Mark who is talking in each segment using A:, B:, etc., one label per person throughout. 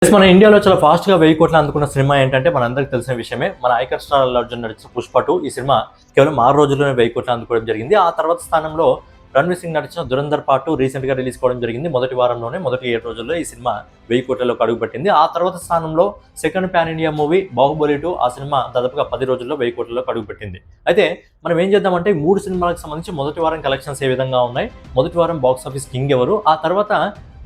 A: మన ఇండియాలో చాలా ఫాస్ట్‌గా 1000 కోట్లు అందుకున్న సినిమా ఏంటంటే మనందరికీ తెలిసిన విషయమే. మన ఐకాన్ స్టార్ అల్లు అర్జున్ నటించిన 'పుష్ప 2' ఈ సినిమా కేవలం 6 రోజుల్లోనే 1000 కోట్లు అందుకోవడం జరిగింది. ఆ తర్వాత స్థానంలో రణ్వీర్ సింగ్ నటించిన 'దురంధర్ పార్ట్ 2' రీసెంట్‌గా రిలీజ్ కావడం జరిగింది. మొదటి వారంలోనే మొదటి 7 రోజుల్లో ఈ సినిమా 1000 కోట్లలోకి అడుగుపెట్టింది. ఆ తర్వాత స్థానంలో second pan India movie 'Baahubali 2' ఆ సినిమా దాదాపుగా 10 రోజుల్లో 1000 కోట్లలోకి అడుగుపెట్టింది. అయితే మనం ఏం చేద్దామంటే ఈ 3 సినిమాలకు సంబంధించి మొదటి వారం కలెక్షన్స్ ఏ విధంగా ఉన్నాయి, మొదటి వారం బాక్స్ ఆఫీస్ కింగ్ ఎవరు, ఆ తర్వాత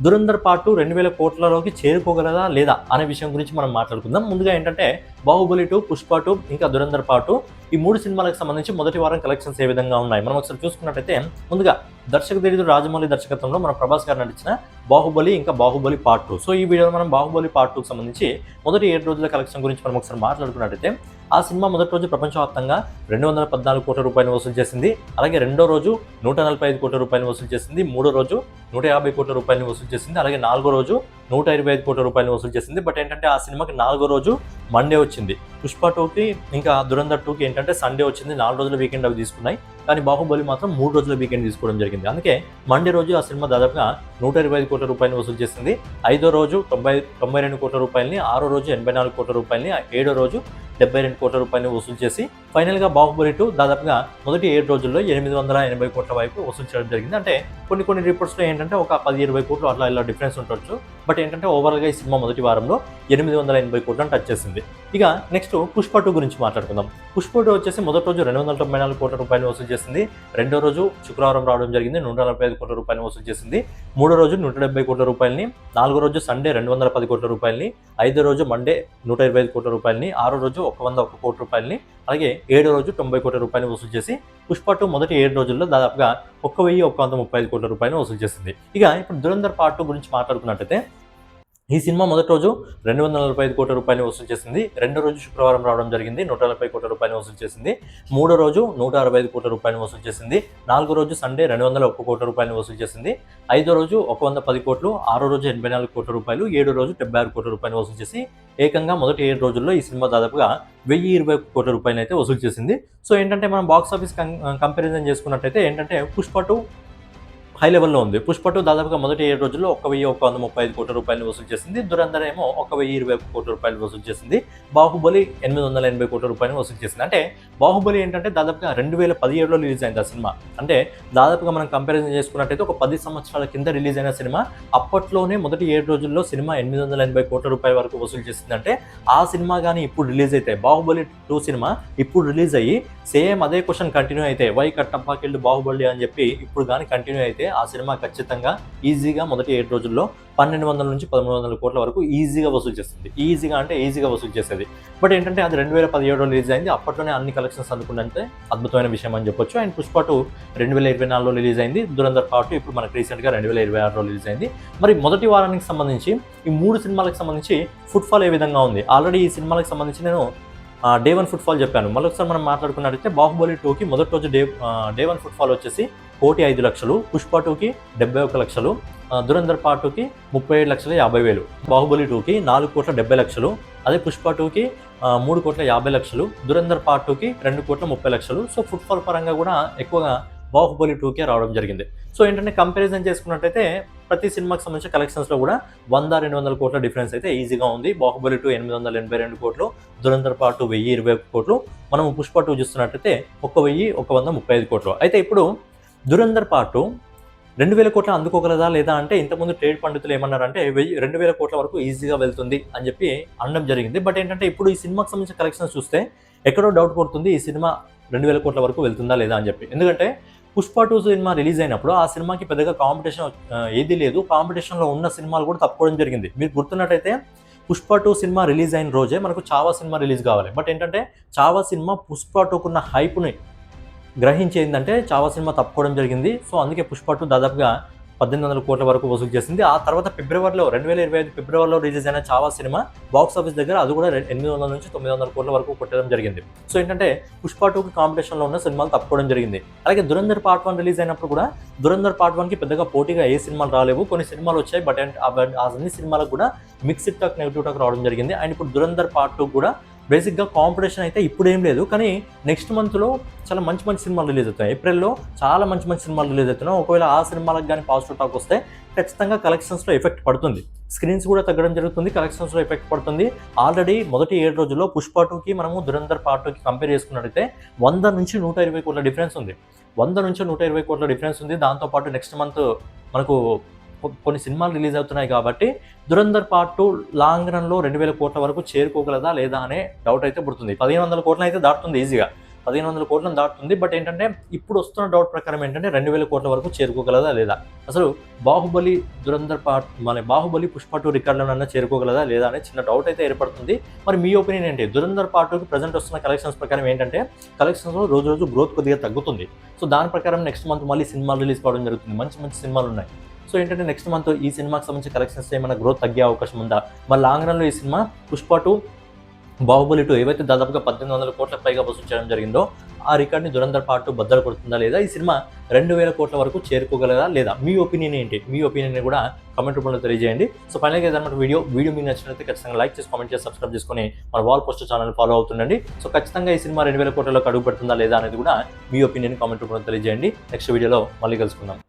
A: 'దురంధర్ పార్ట్ 2' 2000 కోట్లలోకి చేరుకోగలదా లేదా అనే విషయం గురించి మనం మాట్లాడుకుందాం. ముందుగా ఏంటంటే 'బాహుబలి 2', 'పుష్ప 2' ఇంకా 'దురంధర్ పార్ట్ 2' ఈ 3 సినిమాలకు సంబంధించి మొదటి వారం కలెక్షన్స్ ఏ విధంగా ఉన్నాయి మనం ఒకసారి చూసుకున్నట్టయితే, ముందుగా దర్శకుడు రాజమౌళి దర్శకత్వంలో మన ప్రభాస్ గారు నటించిన 'బాహుబలి' ఇంకా 'బాహుబలి పార్ట్ 2'. సో ఈ వీడియోలో మనం 'బాహుబలి పార్ట్ 2'కి సంబంధించి మొదటి 7 రోజుల కలెక్షన్ గురించి మనం ఒకసారి మాట్లాడుకున్నట్టయితే, ఆ సినిమా మొదటి రోజు ప్రపంచవ్యాప్తంగా 214 కోట్ల రూపాయలు వసూలు చేసింది. అలాగే రెండో రోజు 145 కోట్ల రూపాయలు వసూలు చేసింది. మూడో రోజు 150 కోట్ల రూపాయలు వసూలు చేసింది. అలాగే నాలుగో రోజు 125 కోట్ల రూపాయలు వసూలు చేసింది. బట్ ఏంటంటే ఆ సినిమాకి నాలుగో రోజు మండే వచ్చింది. 'పుష్ప 2'కి ఇంకా 'దురంధర్ 2'కి ఏంటంటే సండే వచ్చింది. 4 రోజుల వీకెండ్ అవి తీసుకున్నాయి. కానీ 'బాహుబలి' మాత్రం 3 రోజుల వీకెండ్ తీసుకోవడం జరిగింది. అందుకే మండే రోజు ఆ సినిమా దాదాపుగా 125 కోట్ల రూపాయలు వసూలు చేసింది. ఐదో రోజు 92 కోట్ల రూపాయలని, ఆరో రోజు 84 కోట్ల రూపాయలని, ఏడో రోజు 72 కోట్ల రూపాయలు వసూలు చేసి ఫైనల్గా 'బాహుబలి 2' దాదాపుగా మొదటి 7 రోజుల్లో 880 కోట్ల వైపు వసూలు చేయడం జరిగింది. అంటే కొన్ని రిపోర్ట్స్లో ఏంటంటే ఒక 10-20 కోట్లు అట్లా ఇలా డిఫరెన్స్ ఉండొచ్చు. బట్ ఏంటంటే ఓవరాల్గా ఈ సినిమా మొదటి వారంలో 880 కోట్లను టచ్ చేసింది. ఇక నెక్స్ట్ 'పుష్ప 2' గురించి మాట్లాడుకుందాం. 'పుష్ప 2' వచ్చేసి మొదటి రోజు 294 కోట్ల రూపాయలు వసూలు చేసింది. రెండో రోజు శుక్రవారం రావడం జరిగింది, 145 కోట్ల రూపాయలు వసూలు చేసింది. మూడో రోజు 170 కోట్ల రూపాయలని, నాలుగో రోజు సండే 210 కోట్ల రూపాయలని, ఐదో రోజు మండే 125 కోట్ల రూపాయలని, ఆరో రోజు 101 కోట్ల రూపాయలని, అలాగే ఏడో రోజు 90 కోట్ల రూపాయలు వసూలు చేసి 'పుష్ప 2' మొదటి 7 రోజుల్లో దాదాపుగా 1135 కోట్ల రూపాయలు వసూలు చేసింది. ఇక ఇప్పుడు 'దురంధర్ పార్ట్ 2' గురించి మాట్లాడుకున్నట్టయితే, ఈ సినిమా మొదటి రోజు 245 కోట్ల రూపాయలు వసూలు చేసింది. రెండో రోజు శుక్రవారం రావడం జరిగింది, 140 కోట్ల రూపాయలు వసూలు చేసింది. మూడో రోజు 165 కోట్ల రూపాయలు వసూలు చేసింది. నాలుగో రోజు సండే 201 కోట్ల రూపాయలు వసూలు చేసింది. ఐదో రోజు 110 కోట్లు, ఆరో రోజు 84 కోట్ల రూపాయలు, ఏడో రోజు 76 కోట్ల రూపాయలు వసూలు చేసి ఏకంగా మొదటి 7 రోజుల్లో ఈ సినిమా దాదాపుగా 1020 కోట్ల రూపాయలు అయితే వసూలు చేసింది. సో ఏంటంటే మనం బాక్స్ ఆఫీస్ కంపారిజన్ చేసుకున్నట్టయితే ఏంటంటే 'పుష్ప 2' హై లెవెల్లో ఉంది. 'పుష్ప 2' దాదాపుగా మొదటి 7 రోజుల్లో 1135 కోట్ల రూపాయలు వసూలు చేసింది. 'దురంధర్' ఏమో 1020 కోట్ల రూపాయలు వసూలు చేసింది. 'బాహుబలి' 880 కోట్ల రూపాయలు వసూలు చేసింది. అంటే 'బాహుబలి' ఏంటంటే దాదాపుగా 2017లో రిలీజ్ అయింది ఆ సినిమా. అంటే దాదాపుగా మనం కంపారిజన్ చేసుకున్నట్టయితే ఒక 10 సంవత్సరాల కింద రిలీజ్ అయిన సినిమా. అప్పట్లోనే మొదటి 7 రోజుల్లో సినిమా 880 కోట్ల రూపాయల వరకు వసూలు చేసిందంటే ఆ సినిమా కానీ ఇప్పుడు రిలీజ్ అయితే, 'బాహుబలి 2' సినిమా ఇప్పుడు రిలీజ్ అయ్యి సేమ్ అదే క్వశ్చన్ కంటిన్యూ అయితే, వై కట్టప్ప కిల్డ్ బాహుబలి అని చెప్పి ఇప్పుడు కానీ కంటిన్యూ అయితే ఆ సినిమా ఖచ్చితంగా ఈజీగా మొదటి 7 రోజుల్లో 1200 నుంచి 1300 కోట్ల వరకు ఈజీగా వసూలు చేస్తుంది. ఈజీగా వసూలు చేసేది. బట్ ఏంటంటే అది 2017లో రిలీజ్ అయింది. అప్పట్లోనే అన్ని కలెక్షన్స్ అందుకుంటే అద్భుతమైన విషయం అని చెప్పొచ్చు. అండ్ 'పుష్ప 2' 2024లో రిలీజ్ అయింది. 'దురంధర్ పార్ట్ 2' ఇప్పుడు మనకు రీసెంట్గా 2026లో రిలీజ్ అయింది. మరి మొదటి వారానికి సంబంధించి ఈ 3 సినిమాలకు సంబంధించి ఫుట్ఫాల్ ఏ విధంగా ఉంది? ఆల్రెడీ ఈ సినిమాలకు సంబంధించి నేను డే 1 ఫుట్ఫాల్ చెప్పాను. మళ్ళీ ఒకసారి మనం మాట్లాడుకున్నట్టయితే 'బాహుబలి 2'కి మొదటి రోజు డే 1 ఫుట్ఫాల్ వచ్చేసి 1,05,00,000, 'పుష్ప 2'కి 71,00,000, 'దురంధర్ పార్ట్ 2'కి 37,50,000, 'బాహుబలి 2'కి 4,70,00,000, అదే 'పుష్ప 2'కి 3,50,00,000, 'దురంధర్ పార్ట్ 2'కి 2,30,00,000. సో ఫుట్ఫాల్ పరంగా కూడా ఎక్కువగా 'బాహుబలి 2'కే రావడం జరిగింది. సో ఏంటంటే కంపారిజన్ చేసుకున్నట్టయితే ప్రతి సినిమాకి సంబంధించిన కలెక్షన్స్లో కూడా 100-200 కోట్ల డిఫరెన్స్ అయితే ఈజీగా ఉంది. 'బాహుబలి 2' 882 కోట్లు, 'దురంధర్ పార్ట్ 2' 1020 కోట్లు, మనం 'పుష్ప 2' చూస్తున్నట్టయితే 1,135 కోట్లు. అయితే ఇప్పుడు 'దురంధర్ పార్ట్ 2,000 కోట్లు అందుకోగలదా లేదా అంటే, ఇంతకుముందు ట్రేడ్ పండితులు ఏమన్నారంటే 2,000 కోట్ల వరకు ఈజీగా వెళ్తుంది అని చెప్పి అనడం జరిగింది. బట్ ఏంటంటే ఇప్పుడు ఈ సినిమాకి సంబంధించిన కలెక్షన్స్ చూస్తే ఎక్కడో డౌట్ కొడుతుంది, ఈ సినిమా 2,000 కోట్ల వరకు వెళ్తుందా లేదా అని చెప్పి. ఎందుకంటే 'పుష్ప 2' సినిమా రిలీజ్ అయినప్పుడు ఆ సినిమాకి పెద్దగా కాంపిటీషన్ ఏదీ లేదు. కాంపిటీషన్లో ఉన్న సినిమాలు కూడా తప్పుకోవడం జరిగింది. మీరు గుర్తున్నట్టయితే 'పుష్ప 2' సినిమా రిలీజ్ అయిన రోజే మనకు 'చావా' సినిమా రిలీజ్ కావాలి. బట్ ఏంటంటే 'చావా' సినిమా 'పుష్ప 2'కున్న హైప్ని గ్రహించి ఏంటంటే 'చావా' సినిమా తప్పుకోవడం జరిగింది. సో అందుకే 'పుష్ప 2' దాదాపుగా 1,800 కోట్ల వరకు వసూలు చేసింది. ఆ తర్వాత 2025 ఫిబ్రవరిలో రిలీజ్ అయిన 'చావా' సినిమా బాక్స్ ఆఫీస్ దగ్గర అది కూడా 800 నుంచి 900 కోట్ల వరకు కొట్టడం జరిగింది. సో ఏంటంటే 'పుష్ప 2'కి కాంపిటీషన్లో ఉన్న సినిమాలు తప్పుకోవడం జరిగింది. అలాగే 'దురంధర్ పార్ట్ 1' రిలీజ్ అయినప్పుడు కూడా 'దురంధర్ పార్ట్ 1'కి పెద్దగా పోటీగా ఏ సినిమాలు రాలేవు. కొన్ని సినిమాలు వచ్చాయి. బట్ ఆ అన్ని సినిమాలకు కూడా మిక్స్డ్ టాక్, నెగిటివ్ టాక్ రావడం జరిగింది. అండ్ ఇప్పుడు 'దురంధర్ పార్ట్ 2' కూడా బేసిక్గా కాంపిటీషన్ అయితే ఇప్పుడు ఏం లేదు, కానీ నెక్స్ట్ మంత్లో చాలా మంచి మంచి సినిమాలు రిలీజ్ అవుతాయి. ఏప్రిల్లో చాలా మంచి మంచి సినిమాలు రిలీజ్ అవుతున్నాయి. ఒకవేళ ఆ సినిమాలకు కానీ పాజిటివ్ టాక్ వస్తే ఖచ్చితంగా కలెక్షన్స్లో ఎఫెక్ట్ పడుతుంది. స్క్రీన్స్ కూడా తగ్గడం జరుగుతుంది, కలెక్షన్స్లో ఎఫెక్ట్ పడుతుంది. ఆల్రెడీ మొదటి 7 రోజుల్లో పుష్ప 2కి మనము దురంధర్ పార్ట్ 2కి కంపేర్ చేసుకున్నట్టయితే 100 నుంచి 120 కోట్ల డిఫరెన్స్ ఉంది. 100 నుంచి 120 కోట్ల డిఫరెన్స్ ఉంది. దాంతోపాటు నెక్స్ట్ మంత్ మనకు కొన్ని సినిమాలు రిలీజ్ అవుతున్నాయి కాబట్టి దురంధర్ పార్ట్ 2 లాంగ్ రన్లో 2000 కోట్ల వరకు చేరుకోగలదా లేదా అనే డౌట్ అయితే పుడుతుంది. 1500 కోట్లను అయితే దాటుతుంది ఈజీగా, 1500 కోట్లను దాటుతుంది. బట్ ఏంటంటే ఇప్పుడు వస్తున్న డౌట్ ప్రకారం ఏంటంటే 2000 కోట్ల వరకు చేరుకోగలదా లేదా, అసలు బాహుబలి దురంధర్ పార్ట్ మన బాహుబలి పుష్ప 2 రికార్డులన్నా చేరుకోగలదా లేదా అనే చిన్న డౌట్ అయితే ఏర్పడుతుంది. మరి మీ ఒపీనియన్ ఏంటి? దురంధర్ పార్ట్ 2కి ప్రజెంట్ వస్తున్న కలెక్షన్స్ ప్రకారం ఏంటంటే కలెక్షన్స్లో రోజు రోజు గ్రోత్ కొద్దిగా తగ్గుతుంది. సో దాని ప్రకారం నెక్స్ట్ మంత్ మళ్ళీ సినిమాలు రిలీజ్ కావడం జరుగుతుంది, మంచి మంచి సినిమాలు ఉన్నాయి. సో ఏంటంటే నెక్స్ట్ మంత్ ఈ సినిమాకి సంబంధించి కలెక్షన్స్ ఏమైనా గ్రోత్ తగ్గే అవకాశం ఉందా? మరి లాంగ్ రన్లో ఈ సినిమా పుష్ప 2 బాహుబలి 2 ఏవైతే దాదాపుగా 1800 కోట్లకు పైగా వసూలు చేయడం జరిగిందో ఆ రికార్డ్ని దురంధర్ పార్ట్ 2 బద్దలు కొడుతుందా లేదా, ఈ సినిమా 2000 కోట్ల వరకు చేరుకోగలదా లేదా? మీ ఒపీనియన్ ఏంటి? మీ ఒపీనియన్ కూడా కామెంట్ రూపంలో తెలియజేయండి. సో ఫైనల్గా ఏదన్నమాట వీడియో మీకు నచ్చినట్లయితే ఖచ్చితంగా లైక్ చేసి, కామెంట్ చేసి, సబ్స్క్రైబ్ చేసుకొని మన వాల్ పోస్టర్ ఛానల్ ఫాలో అవుతుండండి. సో ఖచ్చితంగా ఈ సినిమా 2000 కోట్లకు అడుగు పెడుతుందా లేదా అనేది కూడా మీ ఒపీనియన్ కామెంట్ రూపంలో తెలియజేయండి. నెక్స్ట్ వీడియోలో మళ్ళీ కలుసుకుందాం.